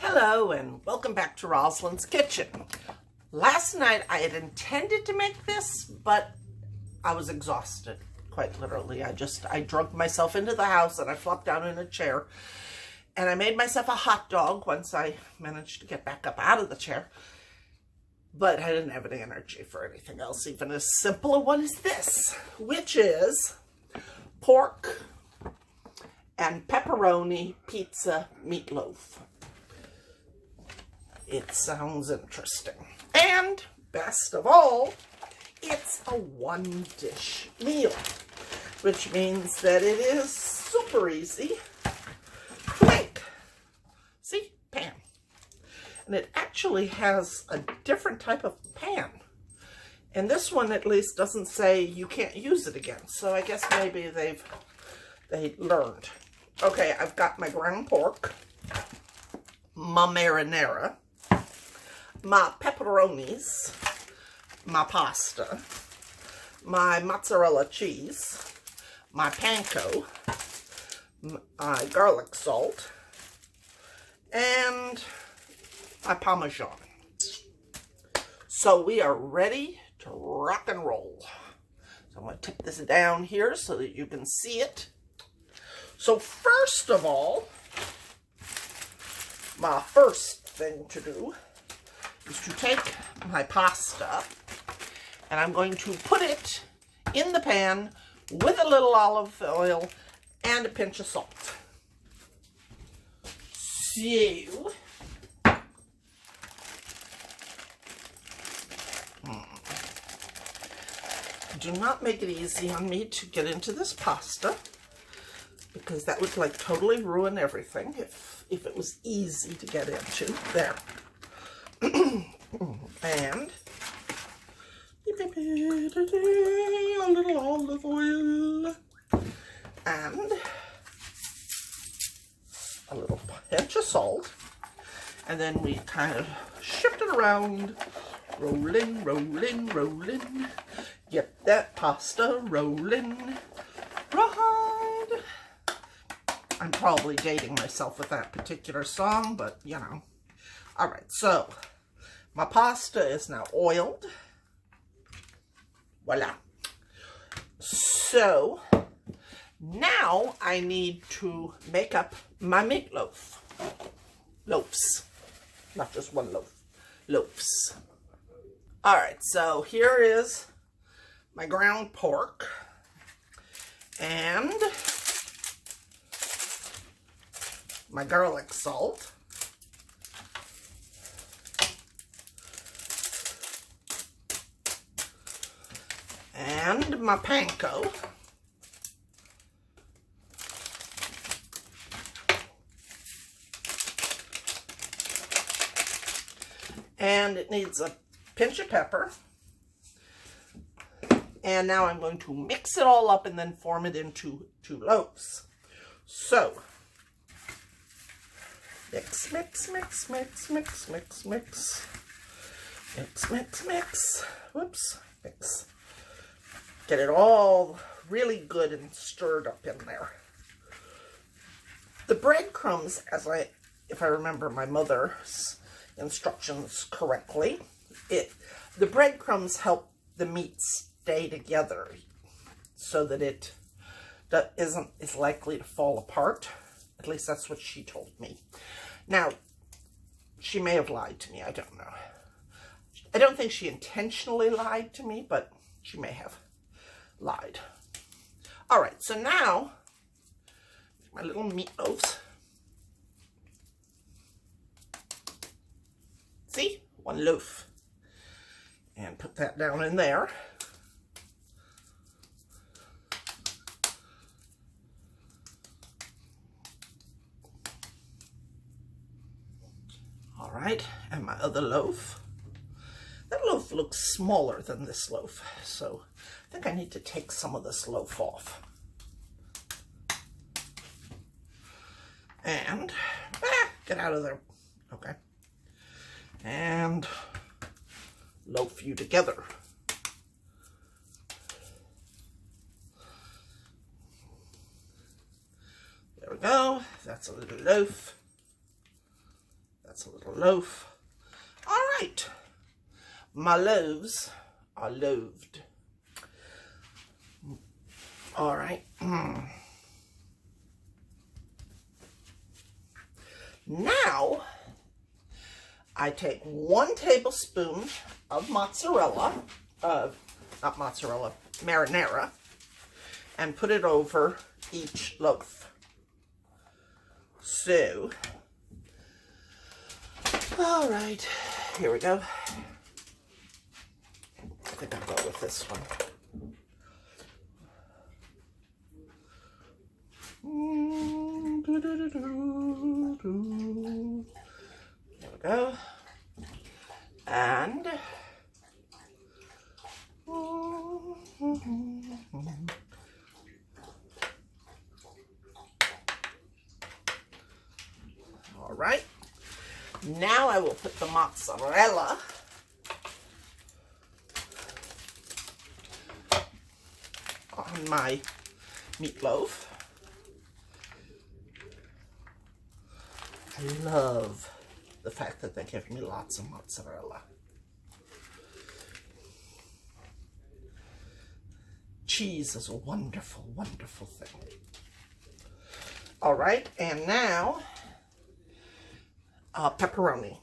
Hello and welcome back to Rosalind's Kitchen. Last night I had intended to make this, but I was exhausted, quite literally. I drugged myself into the house and I flopped down in a chair and I made myself a hot dog once I managed to get back up out of the chair. But I didn't have any energy for anything else, even as simple a one as this, which is pork and pepperoni pizza meatloaf. It sounds interesting. And best of all, it's a one-dish meal, which means that it is super easy to make. See? Pan. And it actually has a different type of pan. And this one at least doesn't say you can't use it again. So I guess maybe they learned. Okay, I've got my ground pork, my marinara, my pepperonis, my pasta, my mozzarella cheese, my panko, my garlic salt, and my Parmesan. So we are ready to rock and roll. So I'm going to tip this down here so that you can see it. So first of all, my first thing to do is to take my pasta and I'm going to put it in the pan with a little olive oil and a pinch of salt. So, do not make it easy on me to get into this pasta, because that would like totally ruin everything if it was easy to get into. There. And a little olive oil and a little pinch of salt, and then we kind of shift it around, rolling, rolling, rolling, get that pasta rolling. Right. I'm probably dating myself with that particular song, but you know. All right, so my pasta is now oiled. Voila. So now I need to make up my meatloaf. Loaves. Not just one loaf. Loaves. All right, so here is my ground pork. And my garlic salt. And my panko. And it needs a pinch of pepper. And now I'm going to mix it all up and then form it into two loaves. So, mix, mix, mix, mix, mix, mix, mix. Mix, mix, mix. Whoops, mix. Get it all really good and stirred up in there. The breadcrumbs, if I remember my mother's instructions correctly, the breadcrumbs help the meat stay together so that it isn't as likely to fall apart. At least that's what she told me. Now, she may have lied to me. I don't know. I don't think she intentionally lied to me, but she may have lied. All right, so now my little meatloaves. See? One loaf. And put that down in there. All right, and my other loaf. That loaf looks smaller than this loaf, so I think I need to take some of this loaf off. And, get out of there. Okay. And loaf you together. There we go. That's a little loaf. That's a little loaf. All right. My loaves are loaved. All right. Now, I take 1 tablespoon of mozzarella, not mozzarella, marinara, and put it over each loaf. So, all right, here we go. I think I'll go with this one. There we go. And all right. Now I will put the mozzarella on my meatloaf. I love the fact that they give me lots of mozzarella. Cheese is a wonderful, wonderful thing. All right, and now pepperoni.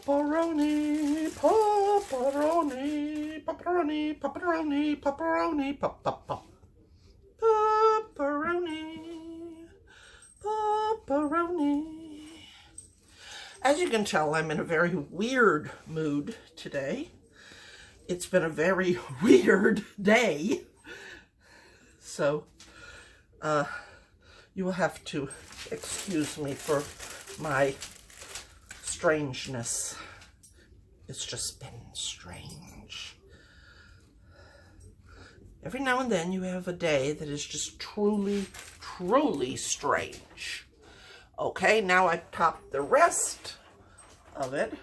Pepperoni, pepperoni, pepperoni, pepperoni, pepperoni, pop, pop, pop. Pepperoni, pepperoni. As you can tell, I'm in a very weird mood today. It's been a very weird day. So, you will have to excuse me for my strangeness. It's just been strange. Every now and then you have a day that is just truly, truly strange. Okay, now I've topped the rest of it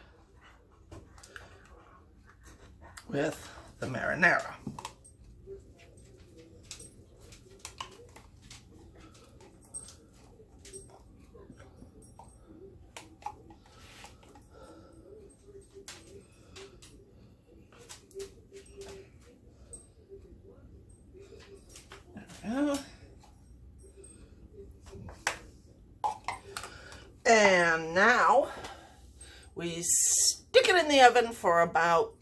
with the marinara. And now we stick it in the oven for about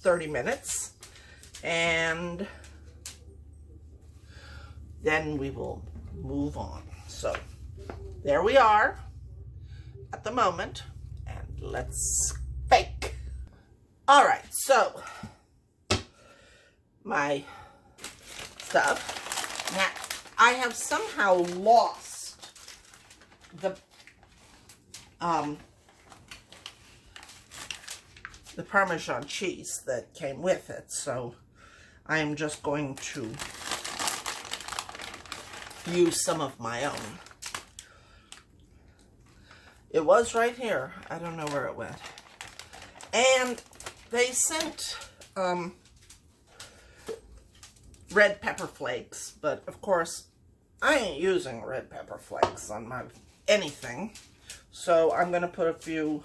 30 minutes, and then we will move on. So there we are at the moment, and let's bake. All right, so my stuff. Now, I have somehow lost the Parmesan cheese that came with it, so I am just going to use some of my own. It was right here. I don't know where it went. And they sent red pepper flakes, but of course I ain't using red pepper flakes on my anything, so I'm gonna put a few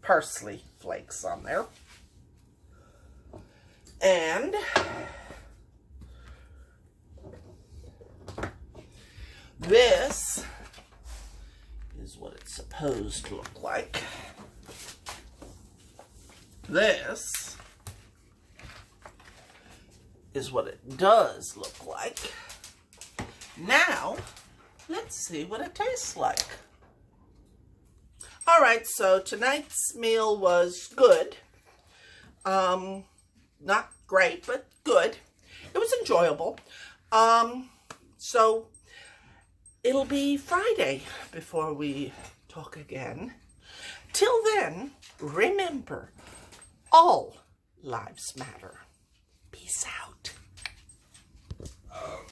parsley flakes on there. And this is what it's supposed to look like. This is what it does look like. Now, let's see what it tastes like. All right, so tonight's meal was good. Not great, but good. It was enjoyable. So it'll be Friday before we talk again. Till then, remember, all lives matter. Peace out.